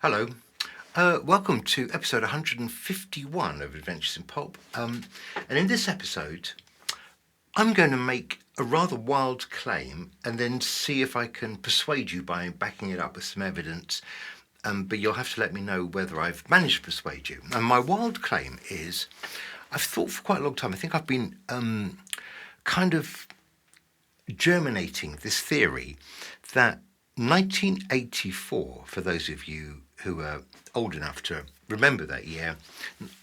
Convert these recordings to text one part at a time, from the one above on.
Hello. Welcome to episode 151 of Adventures in Pop. And in this episode, I'm going to make a rather wild claim and then see if I can persuade you by backing it up with some evidence. But you'll have to let me know whether I've managed to persuade you. And my wild claim is I've thought for quite a long time. I think I've been kind of germinating this theory that 1984, for those of you who are old enough to remember that year,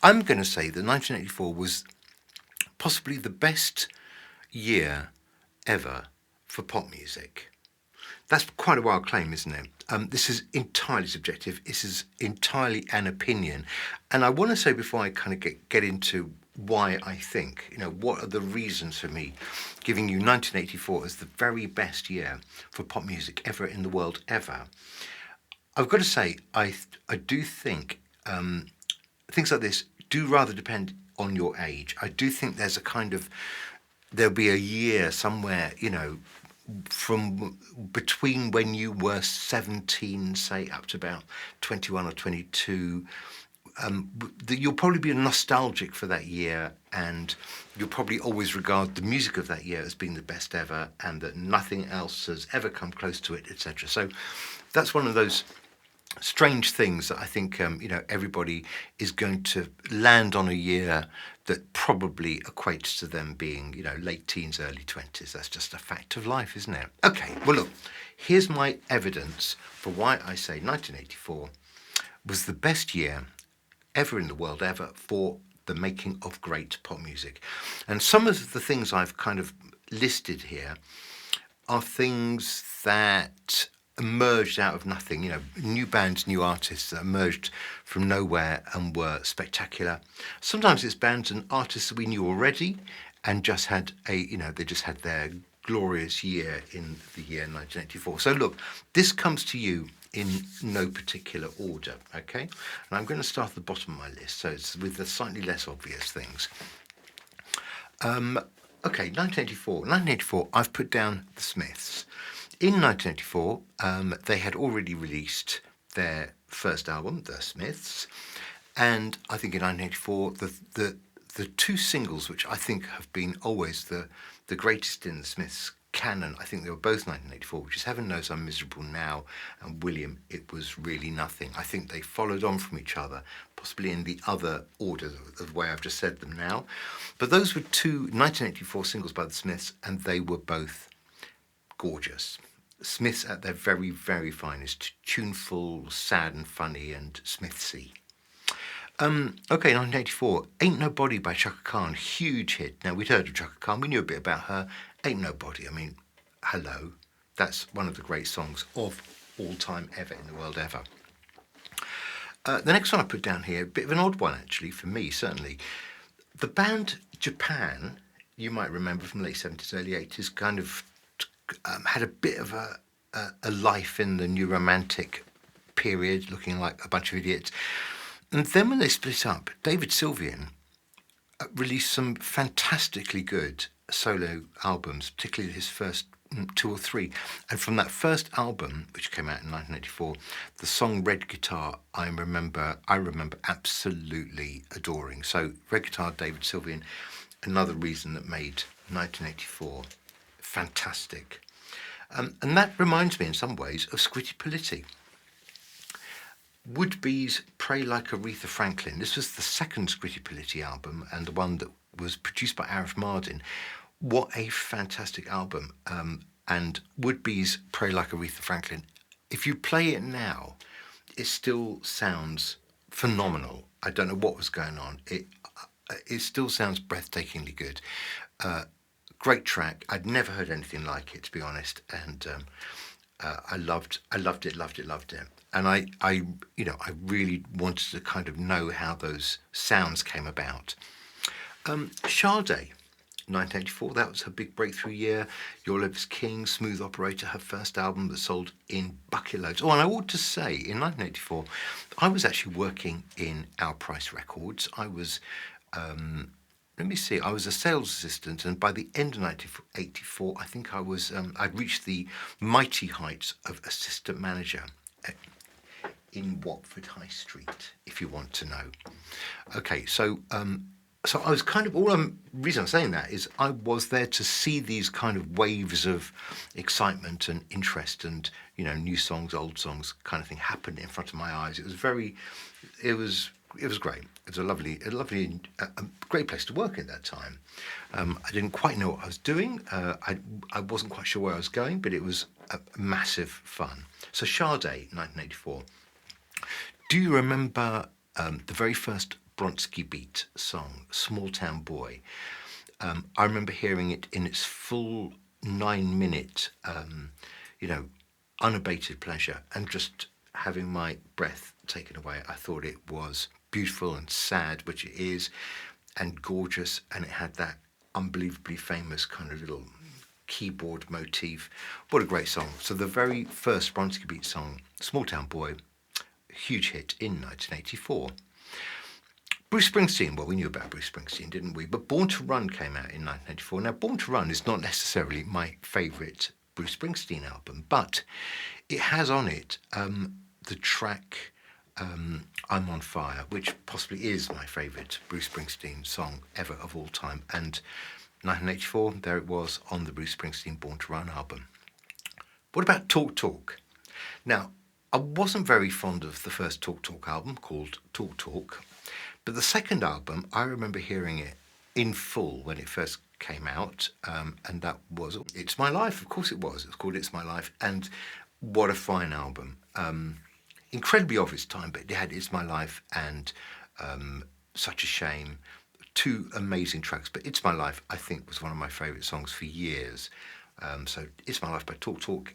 I'm going to say that 1984 was possibly the best year ever for pop music. That's quite a wild claim, isn't it? This is entirely subjective. This is entirely an opinion. And I want to say before I kind of get into why I think, what are the reasons for me giving you 1984 as the very best year for pop music ever in the world ever. I've got to say, I do think things like this do rather depend on your age. I do think there'll be a year somewhere, from between when you were 17, say, up to about 21 or 22, you'll probably be nostalgic for that year, and you'll probably always regard the music of that year as being the best ever, and that nothing else has ever come close to it, etc. So that's one of those strange things that I think everybody is going to land on a year that probably equates to them being late teens, early 20s. That's just a fact of life, isn't it? Okay, well look, here's my evidence for why I say 1984 was the best year ever in the world ever for the making of great pop music. And some of the things I've kind of listed here are things that emerged out of nothing, new bands, new artists that emerged from nowhere and were spectacular. Sometimes it's bands and artists that we knew already and just had they just had their glorious year in the year 1984. So look, this comes to you in no particular order, okay? And I'm going to start at the bottom of my list, so it's with the slightly less obvious things. Okay, 1984. 1984, I've put down the Smiths. In 1984, they had already released their first album, The Smiths, and I think in 1984, the two singles which I think have been always the greatest in the Smiths canon, I think they were both 1984, which is Heaven Knows I'm Miserable Now and William, It Was Really Nothing. I think they followed on from each other, possibly in the other order of the way I've just said them now. But those were two 1984 singles by the Smiths, and they were both gorgeous. Smiths at their very, very finest, tuneful, sad and funny, and Smithsy. Okay, 1984, Ain't Nobody by Chaka Khan, huge hit. Now, we'd heard of Chaka Khan, we knew a bit about her. Ain't Nobody, I mean, hello. That's one of the great songs of all time ever in the world ever. The next one I put down here, a bit of an odd one actually, for me certainly. The band Japan, you might remember from the late 70s, early 80s, kind of had a bit of a life in the new romantic period, looking like a bunch of idiots. And then when they split up, David Sylvian released some fantastically good solo albums, particularly his first two or three. And from that first album, which came out in 1984, the song Red Guitar, I remember absolutely adoring. So Red Guitar, David Sylvian, another reason that made 1984 fantastic. And that reminds me in some ways of Squitty Politti. Would-Be's Pray Like Aretha Franklin. This was the second Squitty Politti album and the one that was produced by Arif Mardin. What a fantastic album. And Would-Be's Pray Like Aretha Franklin, if you play it now, it still sounds phenomenal. I don't know what was going on. It still sounds breathtakingly good. Great track. I'd never heard anything like it, to be honest, and I loved it. And I really wanted to kind of know how those sounds came about. Sade, 1984, that was her big breakthrough year. Your Love Is King, Smooth Operator, her first album that sold in bucket loads. Oh, and I ought to say, in 1984, I was actually working in Our Price Records. I was I was a sales assistant, and by the end of 1984, I think I'd reached the mighty heights of assistant manager. in Watford High Street, if you want to know. Okay, so I was kind of, reason I'm saying that is I was there to see these kind of waves of excitement and interest and, new songs, old songs kind of thing happen in front of my eyes. It was great. It was a lovely, great place to work at that time. I didn't quite know what I was doing. I wasn't quite sure where I was going, but it was a massive fun. So Sade, 1984. Do you remember the very first Bronski Beat song, Small Town Boy? I remember hearing it in its full 9-minute, unabated pleasure and just having my breath taken away. I thought it was beautiful and sad, which it is, and gorgeous, and it had that unbelievably famous kind of little keyboard motif. What a great song. So the very first Bronski Beat song, Small Town Boy, huge hit in 1984. Bruce Springsteen, well, we knew about Bruce Springsteen, didn't we? But Born to Run came out in 1984. Now, Born to Run is not necessarily my favourite Bruce Springsteen album, but it has on it the track I'm on Fire, which possibly is my favourite Bruce Springsteen song ever of all time. And 1984, there it was on the Bruce Springsteen Born to Run album. What about Talk Talk? Now, I wasn't very fond of the first Talk Talk album called Talk Talk, but the second album, I remember hearing it in full when it first came out, and that was It's My Life. Of course it was. It was called It's My Life, and what a fine album. Incredibly of its time, but it had It's My Life and Such a Shame, two amazing tracks. But It's My Life, I think, was one of my favourite songs for years. So It's My Life by Talk Talk,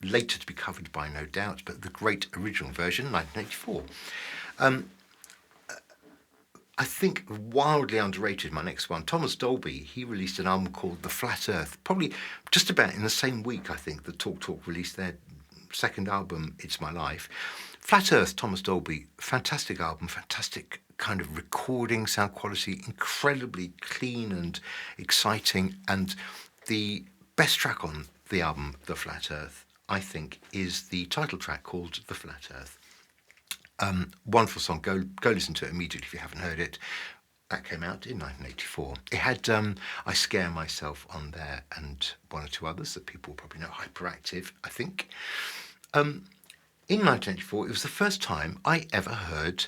later to be covered by No Doubt, but the great original version, 1984. I think wildly underrated, my next one, Thomas Dolby, he released an album called The Flat Earth, probably just about in the same week, I think, that Talk Talk released their second album, It's My Life. Flat Earth, Thomas Dolby, fantastic album, fantastic kind of recording, sound quality, incredibly clean and exciting. And the best track on the album, The Flat Earth, I think, is the title track called The Flat Earth. Wonderful song. Go listen to it immediately if you haven't heard it. That came out in 1984. It had I Scare Myself on there and one or two others that people probably know. Hyperactive, I think. In 1984, it was the first time I ever heard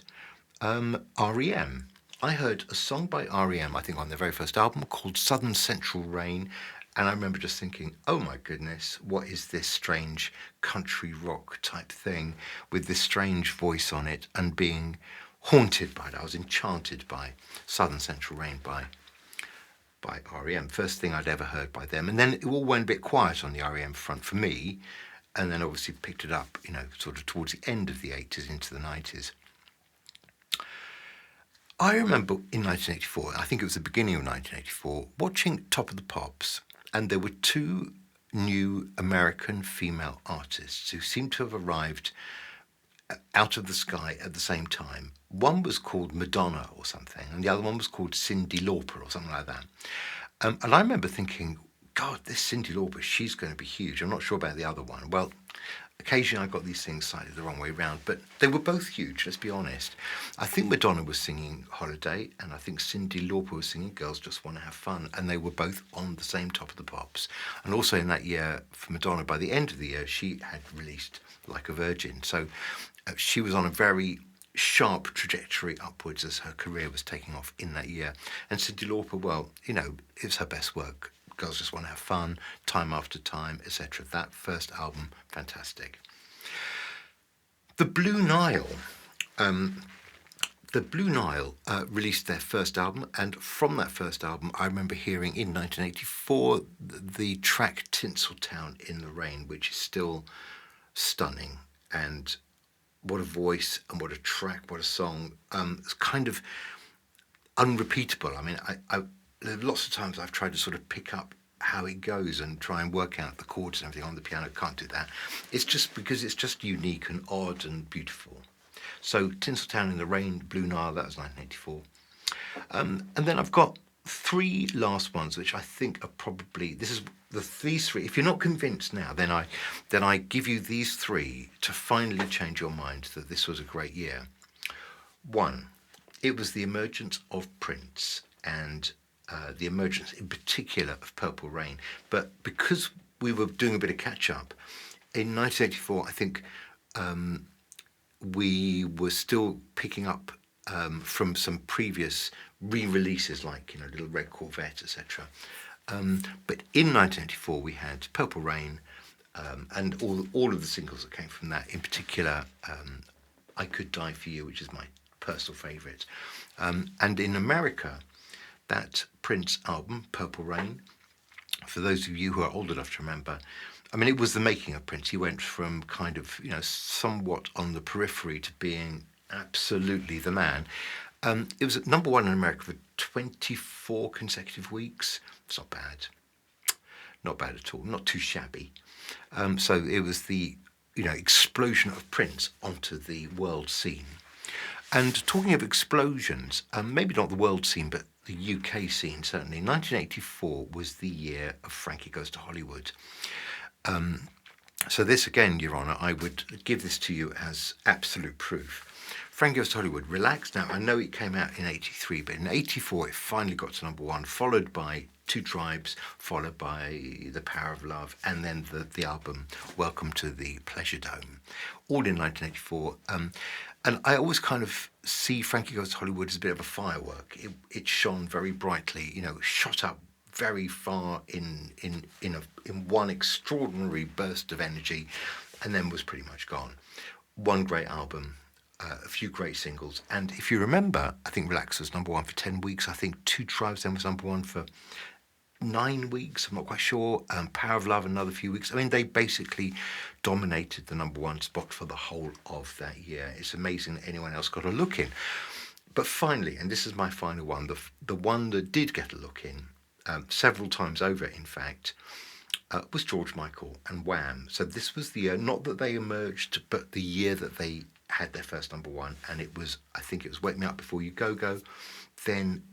R.E.M. I heard a song by R.E.M., I think on their very first album, called Southern Central Rain. And I remember just thinking, oh my goodness, what is this strange country rock type thing with this strange voice on it, and being haunted by it. I was enchanted by Southern Central Rain by R.E.M. First thing I'd ever heard by them. And then it all went a bit quiet on the R.E.M. front for me, and then obviously picked it up, sort of towards the end of the 80s into the 90s. I remember in 1984, I think it was the beginning of 1984, watching Top of the Pops. And there were two new American female artists who seemed to have arrived out of the sky at the same time. One was called Madonna or something, and the other one was called Cyndi Lauper or something like that. And I remember thinking, God, this Cyndi Lauper, she's going to be huge. I'm not sure about the other one. Well, occasionally I got these things slightly the wrong way round, but they were both huge, let's be honest. I think Madonna was singing Holiday, and I think Cyndi Lauper was singing Girls Just Want to Have Fun, and they were both on the same Top of the Pops. And also in that year, for Madonna, by the end of the year, she had released Like a Virgin. So she was on a very sharp trajectory upwards as her career was taking off in that year. And Cyndi Lauper, well, it's her best work. Girls Just Want to Have Fun, Time After Time, etc. That first album, fantastic. The Blue Nile. Released their first album, and from that first album, I remember hearing in 1984 the track Tinseltown in the Rain, which is still stunning. And what a voice, and what a track, what a song. It's kind of unrepeatable. I mean, lots of times I've tried to sort of pick up how it goes and try and work out the chords and everything on the piano. Can't do that. It's just because it's just unique and odd and beautiful. So Tinseltown in the Rain, Blue Nile, that was 1984. And then I've got three last ones, which I think are probably these three. If you're not convinced now, then I give you these three to finally change your mind that this was a great year. One, it was the emergence of Prince and the emergence in particular of Purple Rain. But because we were doing a bit of catch up, in 1984, I think we were still picking up from some previous re-releases like Little Red Corvette, etc. But in 1984 we had Purple Rain and all of the singles that came from that. In particular, I Could Die For You, which is my personal favourite. And in America, that Prince album, Purple Rain, for those of you who are old enough to remember, I mean, it was the making of Prince. He went from kind of, somewhat on the periphery to being absolutely the man. It was at number one in America for 24 consecutive weeks. It's not bad. Not bad at all. Not too shabby. So it was the, explosion of Prince onto the world scene. And talking of explosions, maybe not the world scene, but the UK scene, certainly. 1984 was the year of Frankie Goes to Hollywood. So this, again, Your Honour, I would give this to you as absolute proof. Frankie Goes to Hollywood, Relax. Now, I know it came out in 83, but in 84 it finally got to number one, followed by Two Tribes, followed by The Power of Love, and then the album Welcome to the Pleasure Dome, all in 1984. And I always kind of see Frankie Goes to Hollywood as a bit of a firework. It shone very brightly, shot up very far in one extraordinary burst of energy, and then was pretty much gone. One great album, a few great singles, and if you remember, I think Relax was number one for 10 weeks. I think Two Tribes then was number one for 9 weeks, I'm not quite sure. Power of Love another few weeks. I mean, they basically dominated the number one spot for the whole of that year. It's amazing that anyone else got a look in. But finally, and this is my final one, the one that did get a look in, several times over, in fact, was George Michael and Wham. So this was the year, not that they emerged, but the year that they had their first number one, and I think it was Wake Me Up Before You Go, then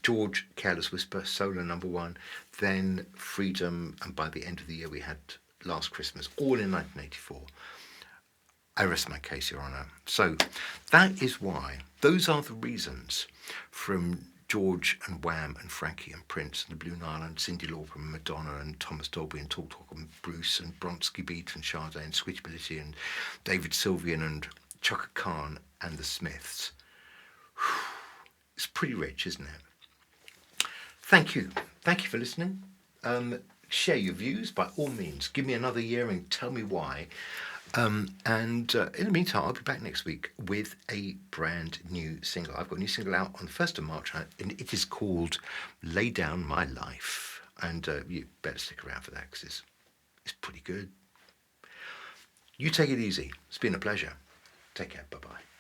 George, Careless Whisper, solo number one, then Freedom, and by the end of the year we had Last Christmas, all in 1984. I rest my case, Your Honour. So that is why, those are the reasons from George and Wham and Frankie and Prince and the Blue Nile and Cyndi Lauper and Madonna and Thomas Dolby and Talk Talk and Bruce and Bronski Beat and Sade and Switchability and David Sylvian and Chaka Khan and the Smiths. It's pretty rich, isn't it? Thank you. Thank you for listening. Share your views by all means. Give me another year and tell me why. And in the meantime, I'll be back next week with a brand new single. I've got a new single out on the 1st of March, and it is called Lay Down My Life. And you better stick around for that because it's pretty good. You take it easy. It's been a pleasure. Take care. Bye-bye.